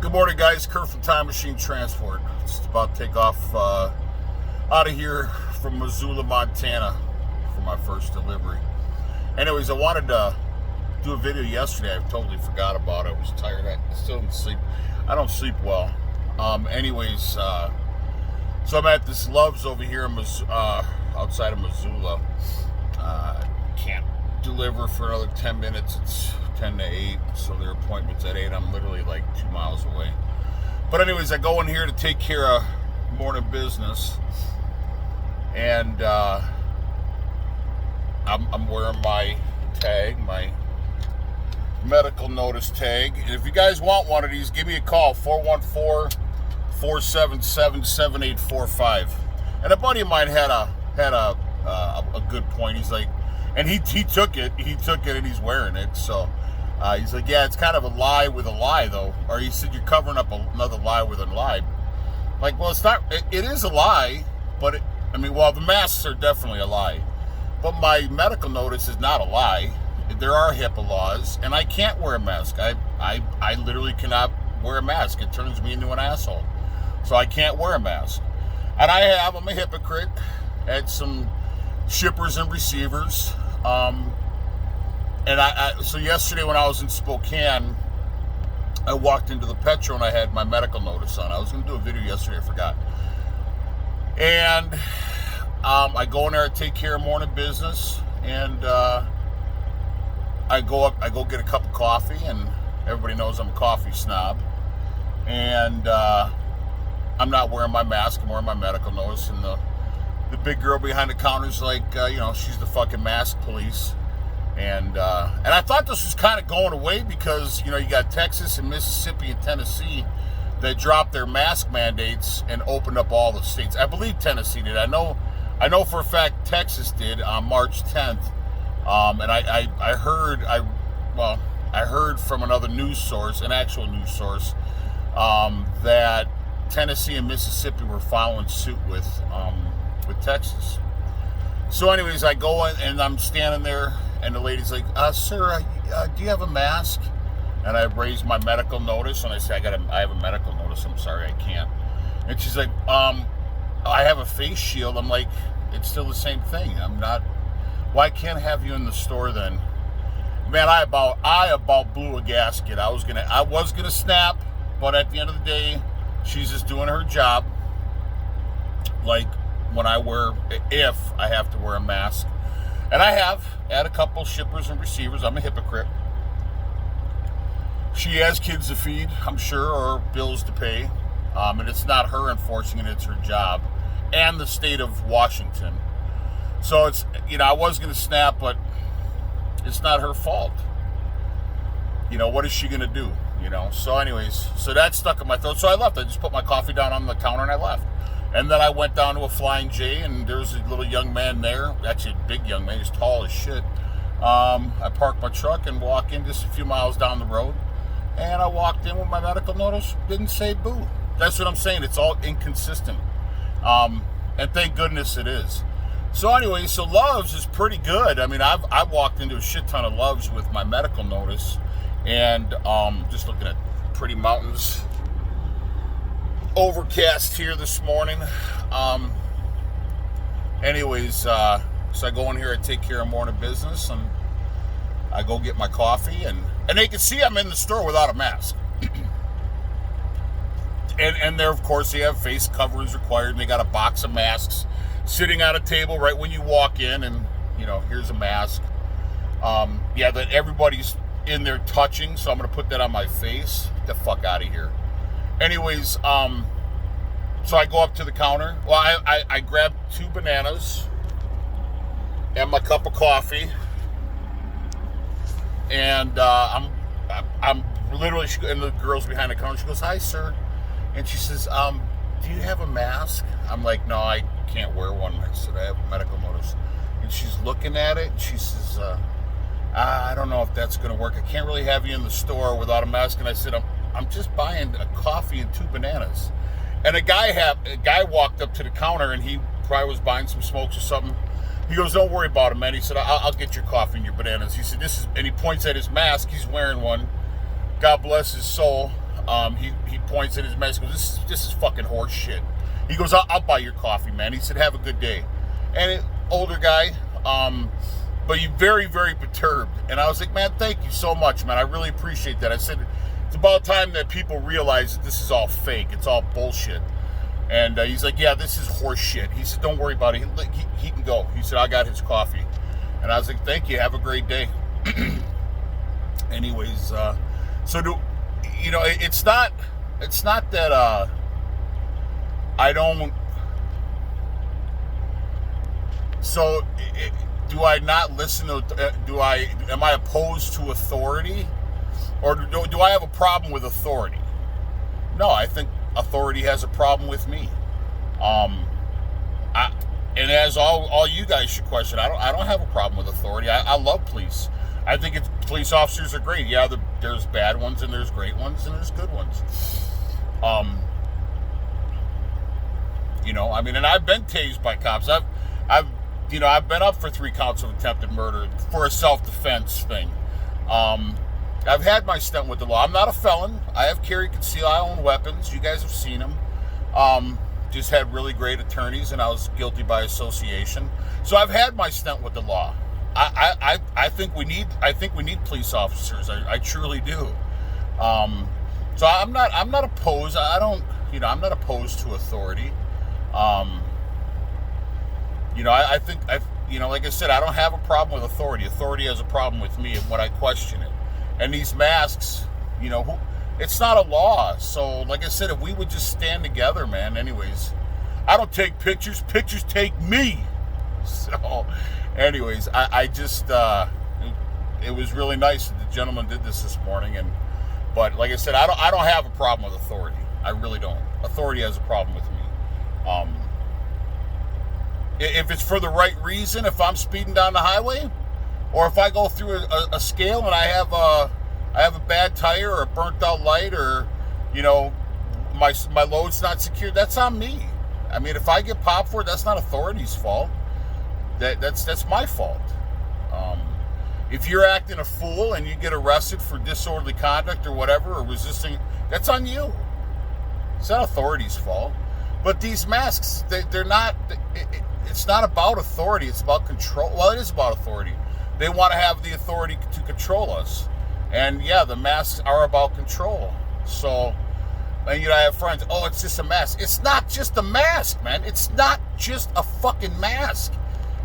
Good morning, guys. Kurt from Time Machine Transport. Just about to take off out of here from Missoula, Montana for my first delivery. Anyways, I wanted to do a video yesterday. I totally forgot about it. I was tired. I still didn't sleep. I don't sleep well. So I'm at this Love's over here in outside of Missoula. Can't deliver for another 10 minutes. It's 10 to 8, so their appointment's at 8. I'm literally like 2 miles away. But anyways, I go in here to take care of morning business, and I'm wearing my tag, my medical notice tag. And if you guys want one of these, give me a call, 414-477-7845. And a buddy of mine had a good point. He's like, and he took it, and he's wearing it. So he's like, yeah, it's kind of a lie with a lie, though. Or he said, you're covering up another lie with a lie. Like, well, it's not. It is a lie, but the masks are definitely a lie. But my medical notice is not a lie. There are HIPAA laws, and I can't wear a mask. I literally cannot wear a mask. It turns me into an asshole. So I can't wear a mask. And I'm a hypocrite at some shippers and receivers. So yesterday when I was in Spokane, I walked into the Petro and I had my medical notice on. I was going to do a video yesterday, I forgot. And I go in there, I take care of morning business, and I go get a cup of coffee, and everybody knows I'm a coffee snob. And I'm not wearing my mask, I'm wearing my medical notice, and the big girl behind the counter is like, she's the fucking mask police. And I thought this was kind of going away because, you got Texas and Mississippi and Tennessee that dropped their mask mandates and opened up all the states. I believe Tennessee did. I know for a fact Texas did on March 10th. And I heard from another news source, an actual news source, that Tennessee and Mississippi were following suit with Texas. So anyways, I go in and I'm standing there, and the lady's like, sir, do you have a mask? And I raise my medical notice, and I say, I have a medical notice, I'm sorry, I can't. And she's like, I have a face shield. I'm like, it's still the same thing. Why can't I have you in the store then? Man, I about blew a gasket. I was gonna snap, but at the end of the day, she's just doing her job. Like, if I have to wear a mask. And I have at a couple shippers and receivers. I'm a hypocrite. She has kids to feed, I'm sure, or bills to pay. And it's not her enforcing it, it's her job. And the state of Washington. So it's, I was going to snap, but it's not her fault. What is she going to do? So anyways, so that stuck in my throat. So I left. I just put my coffee down on the counter and I left. And then I went down to a Flying J, and there was a little young man there. Actually, a big young man. He's tall as shit. I parked my truck and walked in just a few miles down the road. And I walked in with my medical notice. Didn't say boo. That's what I'm saying. It's all inconsistent. And thank goodness it is. So anyway, so Love's is pretty good. I've walked into a shit ton of Love's with my medical notice. And just looking at pretty mountains. Overcast here this morning. So I go in here, I take care of morning business, and I go get my coffee, and they can see I'm in the store without a mask. and there, of course, they have face coverings required, and they got a box of masks sitting on a table right when you walk in, and here's a mask. That everybody's in there touching, so I'm gonna put that on my face. Get the fuck out of here. Anyways, so I go up to the counter. Well, I grab 2 bananas and my cup of coffee, and I'm literally, and the girl's behind the counter. She goes, "Hi, sir," and she says, "Do you have a mask?" I'm like, "No, I can't wear one." I said, "I have a medical notice," and she's looking at it. And she says, "I don't know if that's going to work. I can't really have you in the store without a mask." And I said, I'm just buying a coffee and 2 bananas. And a guy walked up to the counter, and he probably was buying some smokes or something. He goes, "Don't worry about it, man." He said, I'll get your coffee and your bananas. He said, and he points at his mask. He's wearing one. God bless his soul. he points at his mask. He goes, this is fucking horse shit. He goes, I'll buy your coffee, man. He said, have a good day. And older guy, but he very, very perturbed. And I was like, man, thank you so much, man. I really appreciate that. I said, it's about time that people realize that this is all fake. It's all bullshit. And he's like, yeah, this is horse shit. He said, don't worry about it. He can go. He said, I got his coffee. And I was like, thank you. Have a great day. Anyways, so it's not that I don't. So do I not listen to? Am I opposed to authority, or do I have a problem with authority? No, I think authority has a problem with me. And as all you guys should question, I don't have a problem with authority. I love police. I think police officers are great. Yeah, there's bad ones and there's great ones and there's good ones. And I've been tased by cops. I've been up for 3 counts of attempted murder for a self-defense thing. I've had my stint with the law. I'm not a felon. I have carry, conceal, I own weapons. You guys have seen them. Just had really great attorneys, and I was guilty by association. So I've had my stint with the law. I think we need police officers. I truly do. So I'm not opposed. I'm not opposed to authority. I think like I said, I don't have a problem with authority. Authority has a problem with me when I question it. And these masks, it's not a law. So, like I said, if we would just stand together, man. Anyways, I don't take pictures. Pictures take me. So, anyways, I just, it was really nice that the gentleman did this morning. But like I said, I don't have a problem with authority. I really don't. Authority has a problem with me. If it's for the right reason, if I'm speeding down the highway, or if I go through a scale and I have a bad tire or a burnt out light, or my load's not secure, that's on me. I mean, if I get popped for it, that's not authority's fault. That's my fault. If you're acting a fool and you get arrested for disorderly conduct or whatever, or resisting, that's on you. It's not authority's fault. But these masks, they're not. It's not about authority. It's about control. Well, it is about authority. They want to have the authority to control us. And yeah, the masks are about control. So, and I have friends, oh, it's just a mask. It's not just a mask, man. It's not just a fucking mask.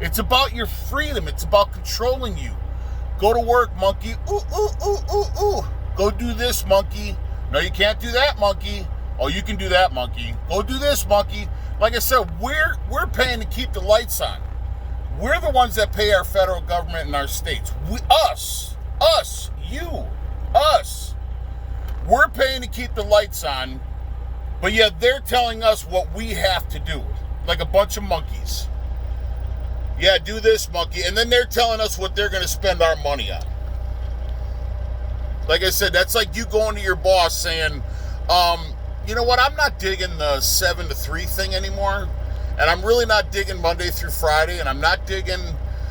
It's about your freedom. It's about controlling you. Go to work, monkey. Ooh, ooh, ooh, ooh, ooh. Go do this, monkey. No, you can't do that, monkey. Oh, you can do that, monkey. Go do this, monkey. Like I said, we're paying to keep the lights on. We're the ones that pay our federal government in our states. Us. We're paying to keep the lights on, but yet they're telling us what we have to do, like a bunch of monkeys. Yeah, do this, monkey. And then they're telling us what they're going to spend our money on. Like I said, that's like you going to your boss saying, you know what, I'm not digging the 7 to 3 thing anymore. And I'm really not digging Monday through Friday. And I'm not digging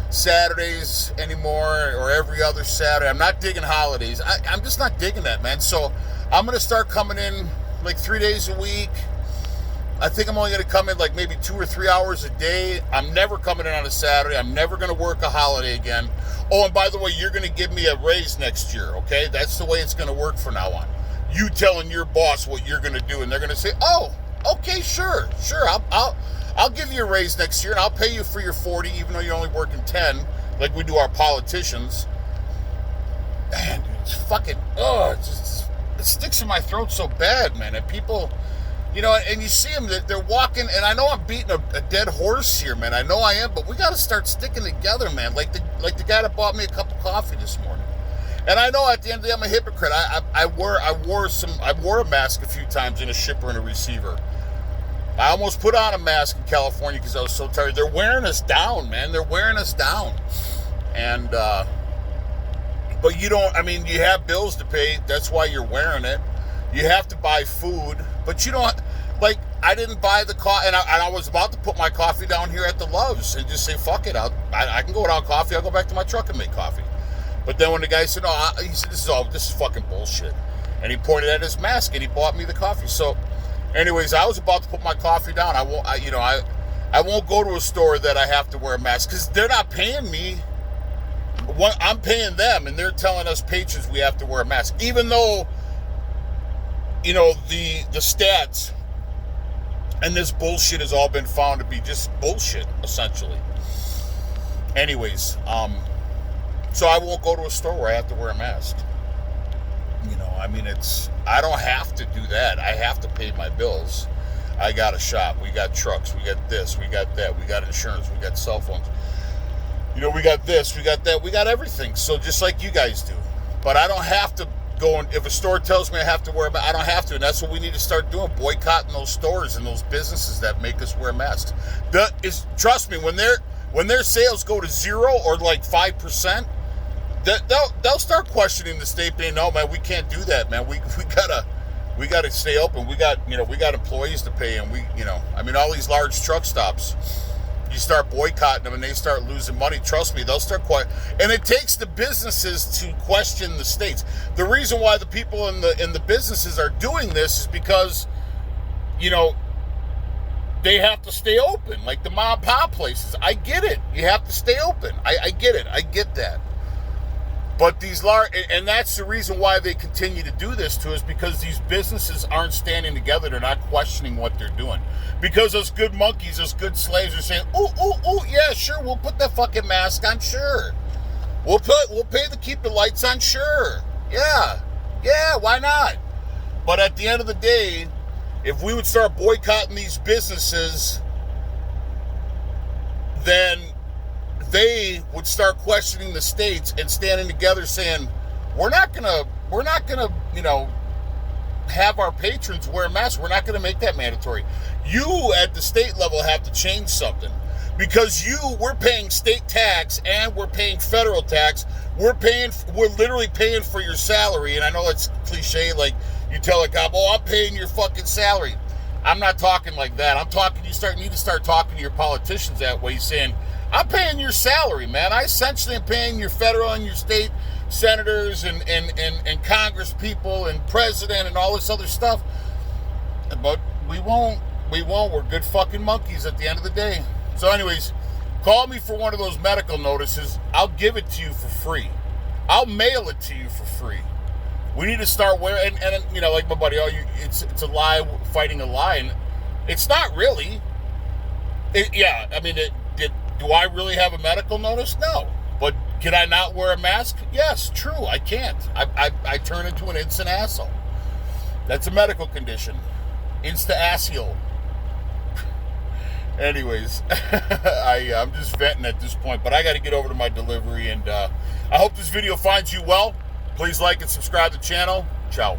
Saturdays anymore, or every other Saturday. I'm not digging holidays. I'm just not digging that, man. So I'm going to start coming in like 3 days a week. I think I'm only going to come in like maybe 2 or 3 hours a day. I'm never coming in on a Saturday. I'm never going to work a holiday again. Oh, and by the way, you're going to give me a raise next year, okay? That's the way it's going to work from now on. You telling your boss what you're going to do, and they're going to say, oh, okay, sure. I'll give you a raise next year, and I'll pay you for your 40, even though you're only working 10, like we do our politicians. Man, dude, it's fucking, it sticks in my throat so bad, man. And people, and you see them, they're walking, and I know I'm beating a dead horse here, man. I know I am, but we got to start sticking together, man. Like the guy that bought me a cup of coffee this morning. And I know at the end of the day I'm a hypocrite. I wore a mask a few times in a shipper and a receiver. I almost put on a mask in California because I was so tired. They're wearing us down, man. They're wearing us down. And but you have bills to pay. That's why you're wearing it. You have to buy food, but you don't. Like, I didn't buy the coffee, and I was about to put my coffee down here at the Loves and just say, fuck it. I can go without coffee. I'll go back to my truck and make coffee. But then when the guy said, no, he said, this is fucking bullshit. And he pointed at his mask and he bought me the coffee. So, anyways, I was about to put my coffee down. I won't go to a store that I have to wear a mask because they're not paying me. I'm paying them, and they're telling us patrons we have to wear a mask, even though, the stats and this bullshit has all been found to be just bullshit, essentially. Anyways, so I won't go to a store where I have to wear a mask. I don't have to do that. I have to pay my bills. I got a shop. We got trucks. We got this. We got that. We got insurance. We got cell phones. We got this. We got that. We got everything. So just like you guys do. But I don't have to go and if a store tells me I have to wear a mask, I don't have to. And that's what we need to start doing. Boycotting those stores and those businesses that make us wear masks. Trust me, when their sales go to 0 or like 5%, they'll start questioning the state, being, no, man, we can't do that, man. We gotta stay open. We got employees to pay, and all these large truck stops. You start boycotting them, and they start losing money. Trust me, they'll start and it takes the businesses to question the states. The reason why the people in the businesses are doing this is because, they have to stay open, like the mom and pop places. I get it. You have to stay open. I get it. I get that. But these large, and that's the reason why they continue to do this to us, because these businesses aren't standing together. They're not questioning what they're doing. Because those good monkeys, those good slaves are saying, ooh, yeah, sure, we'll put that fucking mask on, sure. We'll pay to keep the lights on, sure. Yeah, why not? But at the end of the day, if we would start boycotting these businesses, then they would start questioning the states and standing together saying, we're not gonna, have our patrons wear masks. We're not gonna make that mandatory. You at the state level have to change something, because we're paying state tax and we're paying federal tax. We're literally paying for your salary. And I know it's cliche, like you tell a cop, I'm paying your fucking salary. I'm not talking like that. I'm talking, need to start talking to your politicians that way, saying, I'm paying your salary, man. I essentially am paying your federal and your state senators and Congress people and president and all this other stuff. But we won't. We're good fucking monkeys at the end of the day. So anyways, call me for one of those medical notices. I'll give it to you for free. I'll mail it to you for free. We need to start wearing, and like my buddy, it's a lie fighting a lie, and it's not really. Do I really have a medical notice? No. But can I not wear a mask? Yes, true, I can't. I turn into an instant asshole. That's a medical condition. Insta-asshole. Anyways, I'm just venting at this point, but I got to get over to my delivery, and I hope this video finds you well. Please like and subscribe to the channel. Ciao.